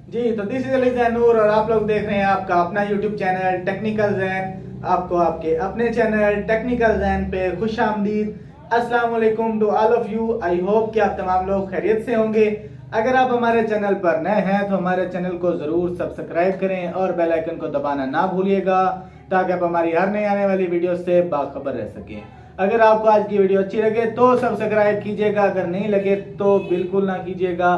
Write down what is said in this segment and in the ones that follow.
जी तो this is Ali Jainoor और आप लोग देख रहे हैं आपका अपना यूट्यूब चैनल टेक्निकल जैन। आपको आपके अपने चैनल टेक्निकल जैन पे खुश आमदीद। अस्सलाम वालेकुम to all of you. I hope कि आप तमाम लोग खैरियत से होंगे। अगर आप हमारे चैनल पर नए हैं तो हमारे चैनल को जरूर सब्सक्राइब करें और बेल आइकन को दबाना ना भूलिएगा ताकि आप हमारी हर नई आने वाली वीडियो से बाखबर रह सकें। अगर आपको आज की वीडियो अच्छी लगे तो सब्सक्राइब कीजिएगा, अगर नहीं लगे तो बिल्कुल ना कीजिएगा।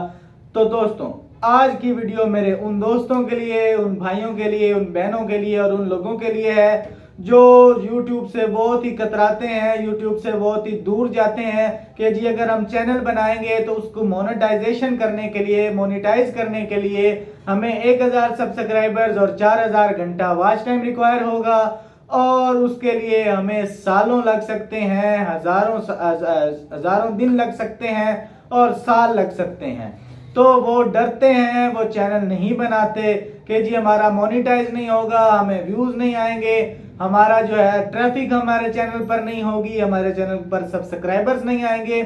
तो दोस्तों, आज की वीडियो मेरे उन दोस्तों के लिए, उन भाइयों के लिए, उन बहनों के लिए और उन लोगों के लिए है जो YouTube से बहुत ही कतराते हैं, YouTube से बहुत ही दूर जाते हैं कि जी अगर हम चैनल बनाएंगे तो उसको मोनेटाइजेशन करने के लिए, मोनेटाइज करने के लिए हमें 1000 सब्सक्राइबर्स और 4000 घंटा वॉच टाइम रिक्वायर होगा और उसके लिए हमें सालों लग सकते हैं, हजारों दिन लग सकते हैं और साल लग सकते हैं। तो वो डरते हैं, वो चैनल नहीं बनाते कि जी हमारा मोनेटाइज नहीं होगा, हमें व्यूज नहीं आएंगे, हमारा जो है ट्रैफिक हमारे चैनल पर नहीं होगी, हमारे चैनल पर सब्सक्राइबर्स नहीं आएंगे।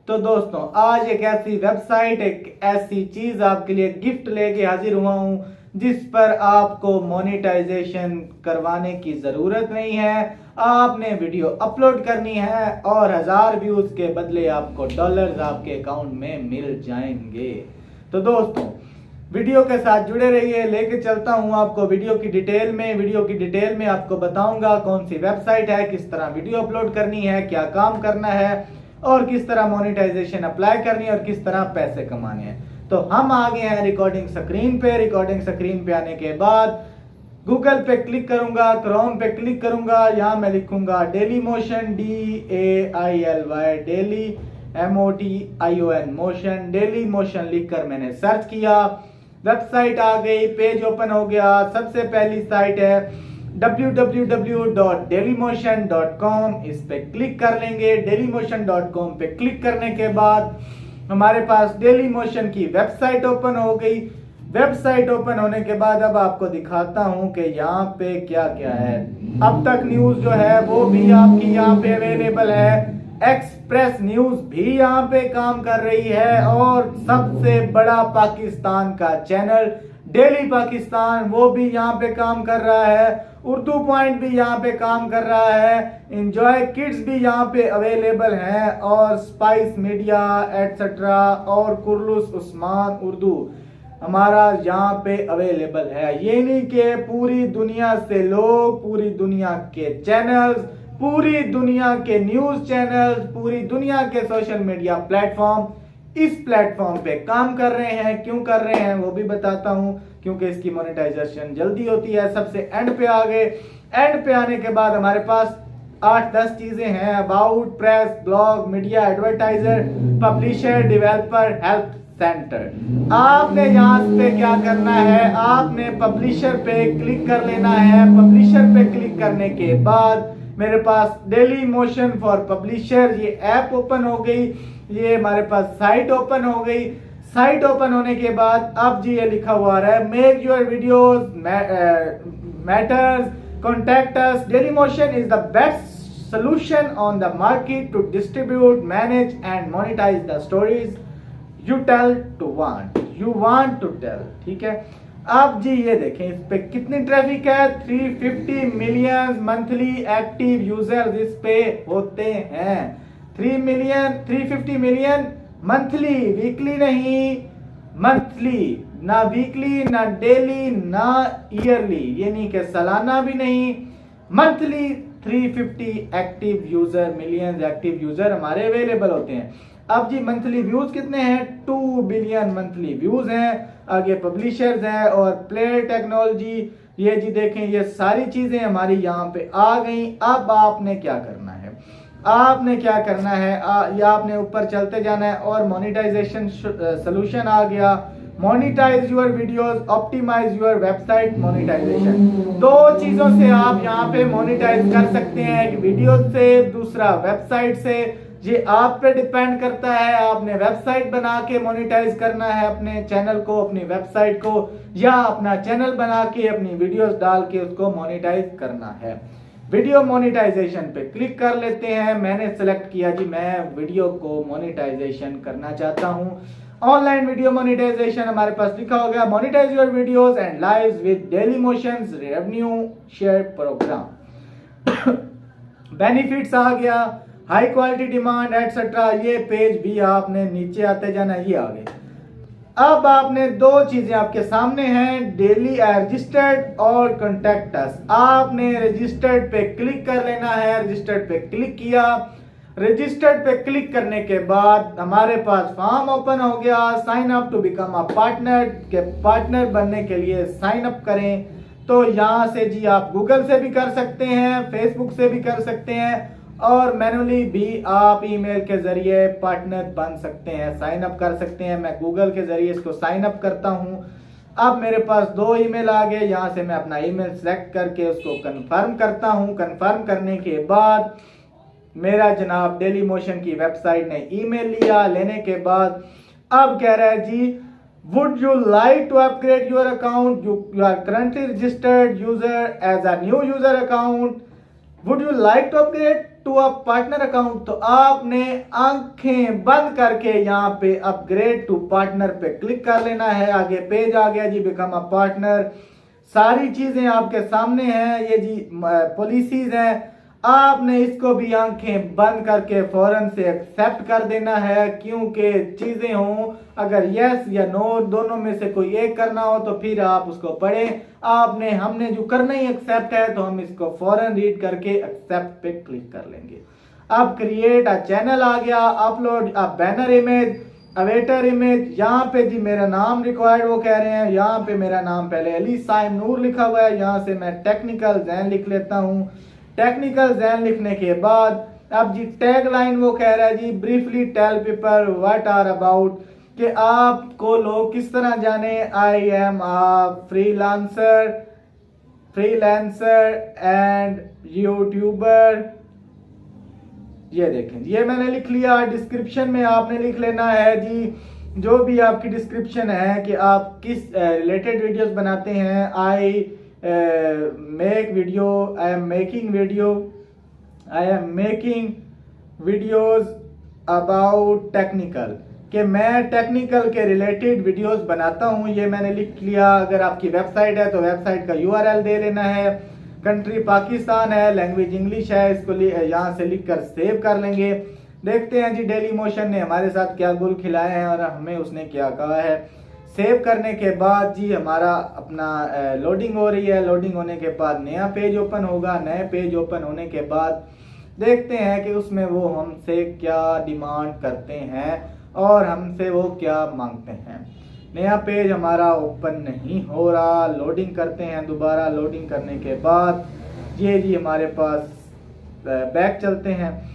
तो दोस्तों, आज एक ऐसी वेबसाइट, एक ऐसी चीज आपके लिए गिफ्ट लेके हाजिर हुआ हूं जिस पर आपको मोनेटाइजेशन करवाने की जरूरत नहीं है। आपने वीडियो अपलोड करनी है और 1000 व्यूज के बदले आपको डॉलर्स आपके अकाउंट में मिल जाएंगे। तो दोस्तों, वीडियो के साथ जुड़े रहिए, लेके चलता हूं आपको वीडियो की डिटेल में आपको बताऊंगा कौन सी वेबसाइट है, किस तरह वीडियो अपलोड करनी है, क्या काम करना है और किस तरह मोनेटाइजेशन अप्लाई करनी है और किस तरह पैसे कमाने हैं। तो हम आ गए हैं रिकॉर्डिंग स्क्रीन पे आने के बाद गूगल पे क्लिक करूंगा, क्रोम पे क्लिक करूंगा, यहां मैं लिखूंगा daily motion, DAILY, daily MOTION motion, daily motion लिखकर मैंने सर्च किया, वेबसाइट आ गई, पेज ओपन हो गया। सबसे पहली साइट है www.dailymotion.com, इस पे क्लिक कर लेंगे। dailymotion.com पे क्लिक करने के बाद हमारे पास डेली मोशन की वेबसाइट ओपन हो गई। वेबसाइट ओपन होने के बाद अब आपको दिखाता हूं कि यहाँ पे क्या क्या है। अब तक न्यूज जो है वो भी आपकी यहाँ पे अवेलेबल है, एक्सप्रेस न्यूज भी यहाँ पे काम कर रही है और सबसे बड़ा पाकिस्तान का चैनल डेली पाकिस्तान वो भी यहाँ पे काम कर रहा है, उर्दू पॉइंट भी यहाँ पे काम कर रहा है, एंजॉय किड्स भी यहाँ पे अवेलेबल हैं और स्पाइस मीडिया एटसेट्रा और कुर्लुस उस्मान उर्दू हमारा यहाँ पे अवेलेबल है। ये नहीं कि पूरी दुनिया से लोग, पूरी दुनिया के चैनल्स, पूरी दुनिया के न्यूज चैनल्स, पूरी दुनिया के सोशल मीडिया प्लेटफॉर्म इस प्लेटफॉर्म पे काम कर रहे हैं। क्यों कर रहे हैं वो भी बताता हूं, क्योंकि इसकी मोनेटाइजेशन जल्दी होती है। सबसे एंड पे आ गए। एंड पे आने के बाद हमारे पास 8-10 चीजें हैं, about, press, blog, media, advertiser, publisher, developer, help centre. आपने यहाँ पे क्या करना है, आपने पब्लिशर पे क्लिक कर लेना है। पब्लिशर पे क्लिक करने के बाद मेरे पास डेली मोशन फॉर पब्लिशर ये ऐप ओपन हो गई, ये हमारे पास साइट ओपन हो गई। साइट ओपन होने के बाद अब जी ये लिखा हुआ है, make your videos matters, contact us, daily motion is the best solution on the market to distribute, manage and monetize the stories you want to tell। ठीक है, अब जी ये देखें इस पे कितनी ट्रैफिक है, 350 मिलियन मंथली एक्टिव यूजर्स इस पे होते हैं। 350 मिलियन मंथली, वीकली नहीं, मंथली, ना वीकली ना डेली ना ईयरली, ये नहीं कि सालाना भी नहीं, monthly 350 active user, millions active user हमारे अवेलेबल होते हैं। अब जी मंथली व्यूज कितने हैं, 2 बिलियन मंथली व्यूज हैं। आगे पब्लिशर्स हैं और प्लेयर टेक्नोलॉजी, ये जी देखें ये सारी चीजें हमारी यहाँ पे आ गई। अब आपने क्या करना है, आपने क्या करना है, या आपने ऊपर चलते जाना है और मोनेटाइजेशन सोल्यूशन आ गया। Monetise your videos, optimise your website monetisation. दो चीजों से आप यहाँ पे मोनेटाइज कर सकते हैं, एक वीडियो से, दूसरा वेबसाइट से। ये आप पे डिपेंड करता है, आपने वेबसाइट बना के मोनेटाइज करना है अपने चैनल को, अपनी वेबसाइट को, या अपना चैनल बना के अपनी वीडियोस डाल के उसको मोनेटाइज करना है। वीडियो मोनेटाइजेशन पे क्लिक कर लेते हैं। मैंने सेलेक्ट किया जी मैं वीडियो को मोनेटाइजेशन करना चाहता हूं ऑनलाइन वीडियो मोनेटाइजेशन हमारे पास लिखा हो गया, monetise your videos and lives with daily motions revenue share program. Benefits आ गया, हाई क्वालिटी डिमांड एटसेट्रा। ये पेज भी आपने नीचे आते जाना, ये आ गए। अब आपने दो चीजें आपके सामने हैं, डेली रजिस्टर्ड और कॉन्टैक्ट अस। आपने रजिस्टर्ड पे क्लिक कर लेना है। रजिस्टर्ड पे क्लिक किया, रजिस्टर्ड पे क्लिक करने के बाद हमारे पास फॉर्म ओपन हो गया, sign up to become a partner. के पार्टनर बनने के लिए साइन अप करें। तो यहाँ से जी आप गूगल से भी कर सकते हैं, फेसबुक से भी कर सकते हैं और मैनुअली भी आप ईमेल के जरिए पार्टनर बन सकते हैं, साइन अप कर सकते हैं। मैं गूगल के जरिए इसको साइन अप करता हूं। अब मेरे पास 2 ईमेल आ गए, यहां से मैं अपना ईमेल सेलेक्ट करके उसको कंफर्म करता हूं। कंफर्म करने के बाद मेरा जनाब डेली मोशन की वेबसाइट ने ईमेल लिया। लेने के बाद अब कह रहा है जी, would you like to upgrade your account? You are currently registered user as a new user account. Would you like to upgrade to a partner account? तो आपने आंखें बंद करके यहाँ पे अपग्रेड टू पार्टनर पे क्लिक कर लेना है। आगे पेज आ गया जी, बिकम अ पार्टनर। सारी चीजें आपके सामने हैं, ये जी पॉलिसीज हैं। आपने इसको भी आंखें बंद करके फौरन से एक्सेप्ट कर देना है, क्योंकि चीजें हों, अगर यस या नो दोनों में से कोई एक करना हो तो फिर आप उसको पढ़ें। हमने जो करना ही एक्सेप्ट है, तो हम इसको फौरन रीड करके एक्सेप्ट पे क्लिक कर लेंगे। अब क्रिएट अ चैनल आ गया, upload a banner image, avatar image. यहाँ पे जी मेरा नाम रिक्वायर्ड वो कह रहे हैं, यहाँ पे मेरा नाम पहले अली साइम नूर लिखा हुआ है, यहाँ से मैं टेक्निकल जैन लिख लेता हूँ। टेक्निकल जैन लिखने के बाद अब जी टैग लाइन वो कह रहा है जी, briefly tell people what are about, कि आपको लोग किस तरह जाने। I am a freelancer and YouTuber. ये देखें, ये मैंने लिख लिया। डिस्क्रिप्शन में आपने लिख लेना है जी, जो भी आपकी डिस्क्रिप्शन है कि आप किस रिलेटेड वीडियोस बनाते हैं। I am making videos about technical, कि मैं टेक्निकल के रिलेटेड वीडियोस बनाता हूं। ये मैंने लिख लिया। अगर आपकी वेबसाइट है तो वेबसाइट का यूआरएल दे लेना है। कंट्री पाकिस्तान है, लैंग्वेज इंग्लिश है, इसको यहाँ से लिखकर सेव कर लेंगे। देखते हैं जी डेली मोशन ने हमारे साथ क्या गुल खिलाए हैं और हमें उसने क्या कहा है। सेव करने के बाद जी हमारा अपना लोडिंग हो रही है। लोडिंग होने के बाद नया पेज ओपन होगा। नए पेज ओपन होने के बाद देखते हैं कि उसमें वो हमसे क्या डिमांड करते हैं और हमसे वो क्या मांगते हैं। नया पेज हमारा ओपन नहीं हो रहा। लोडिंग करते हैं दोबारा। लोडिंग करने के बाद ये जी हमारे पास बैक चलते हैं।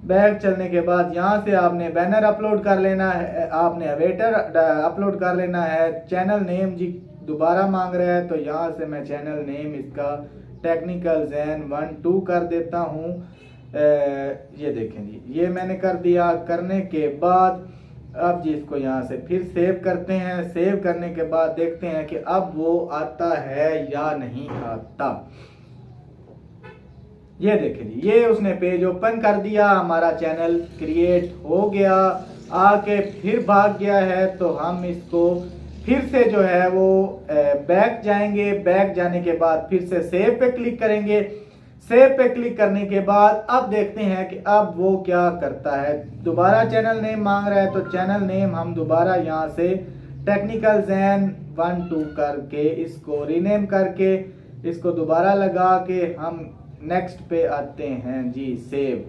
बैक चलने के बाद यहाँ से आपने बैनर अपलोड कर लेना है, आपने अवेटर अपलोड कर लेना है। चैनल नेम जी दोबारा मांग रहा है, तो यहाँ से मैं चैनल नेम इसका टेक्निकल जैन 1-2 कर देता हूँ। ये देखें जी, ये मैंने कर दिया। करने के बाद अब जी इसको यहाँ से फिर सेव करते हैं। सेव करने के बाद देखते हैं कि अब वो आता है या नहीं आता। ये देखें जी, ये उसने पेज ओपन कर दिया, हमारा चैनल क्रिएट हो गया। आके फिर भाग गया है, तो हम इसको फिर से जो है वो बैक जाएंगे। बैक जाने के बाद फिर से सेव पे क्लिक करेंगे। सेव पे क्लिक करने के बाद अब देखते हैं कि अब वो क्या करता है। दोबारा चैनल नेम मांग रहा है, तो चैनल नेम हम दोबारा यहाँ से टेक्निकल जैन 1-2 करके इसको रीनेम करके इसको दोबारा लगा के हम नेक्स्ट पे आते हैं जी, सेव।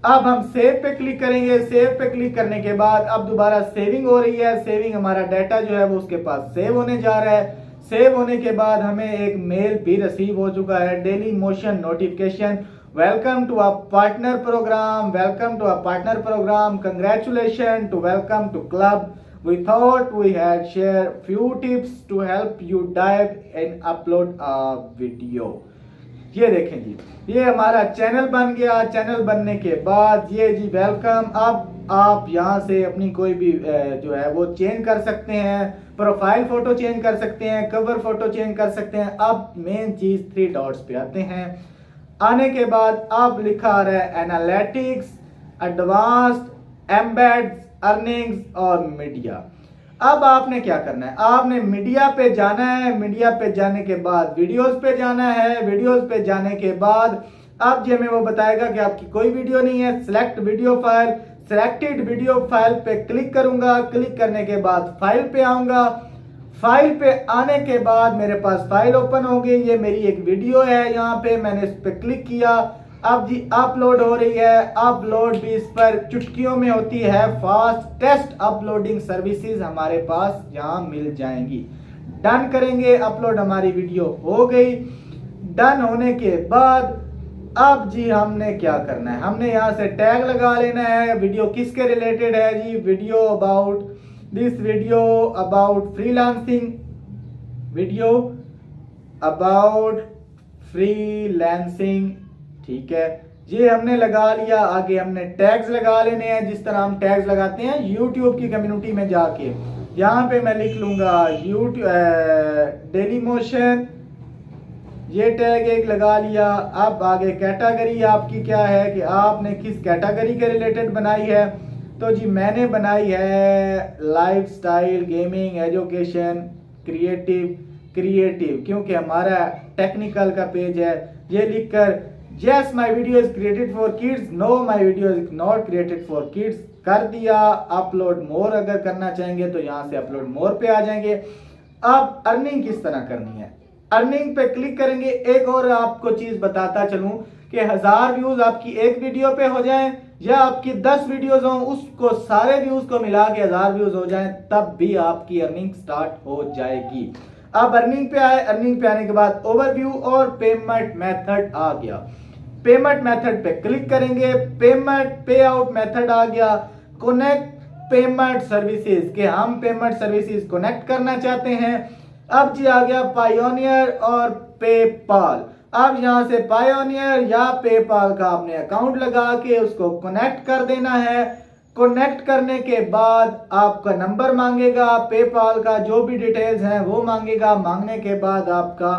अब हम सेव पे क्लिक करेंगे। सेव पे क्लिक करने के बाद अब दोबारा सेविंग हो रही है। सेविंग हमारा डाटा जो है वो उसके पास सेव होने जा रहा है। सेव होने के बाद हमें एक मेल भी रिसीव हो चुका है, Dailymotion notification, welcome to a partner programme, welcome to a partner programme, congratulation to welcome to club, we thought we had share few tips to help you dive and upload a video। ये देखें जी, ये हमारा channel बन गया। Channel बनने के बाद ये जी वेलकम। अब आप यहाँ से अपनी कोई भी जो है वो चेंज कर सकते हैं। प्रोफाइल फोटो चेंज कर सकते हैं, कवर फोटो चेंज कर सकते हैं। अब मेन चीज 3 डॉट्स पे आते हैं। आने के बाद अब लिखा आ रहा है एनालिटिक्स, एडवांस्ड, एम्बेड्स, अर्निंग्स और मीडिया। अब आपने क्या करना है, आपने मीडिया पे जाना है, मीडिया पे जाने के बाद वीडियोस पे जाना है, वीडियोस पे जाने के बाद अब जो हमें वो बताएगा कि आपकी कोई वीडियो नहीं है, select video file, selected video file पे क्लिक करूंगा, क्लिक करने के बाद फाइल पे आऊंगा, फाइल पे आने के बाद मेरे पास फाइल ओपन होगी, ये मेरी एक वीडियो है, यहाँ पे मैंने इस पे क्लिक किया, अब जी अपलोड हो रही है, अपलोड भी इस पर चुटकियों में होती है, फास्टेस्ट अपलोडिंग सर्विसेज हमारे पास यहाँ मिल जाएंगी। डन करेंगे, अपलोड हमारी वीडियो हो गई। डन होने के बाद अब जी हमने क्या करना है, हमने यहाँ से टैग लगा लेना है, वीडियो किसके रिलेटेड है जी, video about this video about freelancing, video about freelancing, ठीक है, ये हमने लगा लिया। आगे हमने टैग्स लगा लेने हैं, जिस तरह हम टैग्स लगाते हैं यूट्यूब की कम्युनिटी में जाके। यहाँ पे मैं लिख लूंगा यूट्यूब डेली मोशन, ये टैग एक लगा लिया। अब आगे कैटेगरी आपकी क्या है कि आपने किस कैटेगरी के रिलेटेड बनाई है, तो जी मैंने बनाई है लाइफस्टाइल, गेमिंग, एजुकेशन, क्रिएटिव, क्योंकि हमारा टेक्निकल का पेज है। ये लिखकर yes my video is created for kids, no my video is not created for kids कर दिया। अपलोड मोर अगर करना चाहेंगे तो यहाँ से अपलोड मोर पे आ जाएंगे। अब अर्निंग किस तरह करनी है, अर्निंग पे क्लिक करेंगे। एक और आपको चीज बताता चलूं कि 1000 व्यूज आपकी एक वीडियो पे हो जाएं या आपकी 10 वीडियोस हो, उसको सारे व्यूज को मिला के 1000 व्यूज हो जाएं, तब भी आपकी अर्निंग स्टार्ट हो जाएगी। अब अर्निंग पे आए, अर्निंग पे आने के बाद ओवरव्यू और पेमेंट मेथड आ गया। पेमेंट मेथड पे क्लिक करेंगे, पेमेंट पे आउट मेथड आ गया। कनेक्ट पेमेंट सर्विसेज के हम पेमेंट सर्विसेज कनेक्ट करना चाहते हैं। अब जी आ गया पायोनियर और पेपाल। अब यहां से पायोनियर या पेपाल का आपने अकाउंट लगा के उसको कनेक्ट कर देना है। कनेक्ट करने के बाद आपका नंबर मांगेगा, पेपाल का जो भी डिटेल्स हैं वो मांगेगा। मांगने के बाद आपका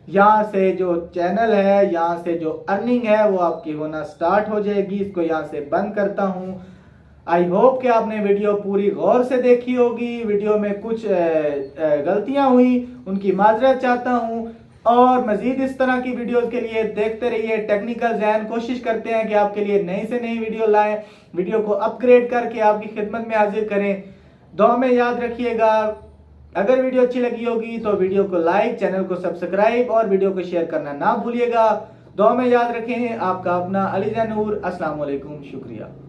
यहाँ से जो चैनल है, यहाँ से जो अर्निंग है वो आपकी होना स्टार्ट हो जाएगी। इसको यहाँ से बंद करता हूँ। आई होप कि आपने वीडियो पूरी गौर से देखी होगी। वीडियो में कुछ गलतियां हुई, उनकी माजरत चाहता हूं। और मजीद इस तरह की वीडियोस के लिए देखते रहिए टेक्निकल जैन। कोशिश करते हैं कि आपके लिए नई से नई वीडियो लाएं, वीडियो को अपग्रेड करके आपकी खिदमत में हाजिर करें। दुआ में याद रखिएगा, अगर वीडियो अच्छी लगी होगी तो वीडियो को लाइक, चैनल को सब्सक्राइब और वीडियो को शेयर करना ना भूलिएगा। दुआ में याद रखें। आपका अपना अली जैन नूर। अस्सलाम वालेकुम, शुक्रिया।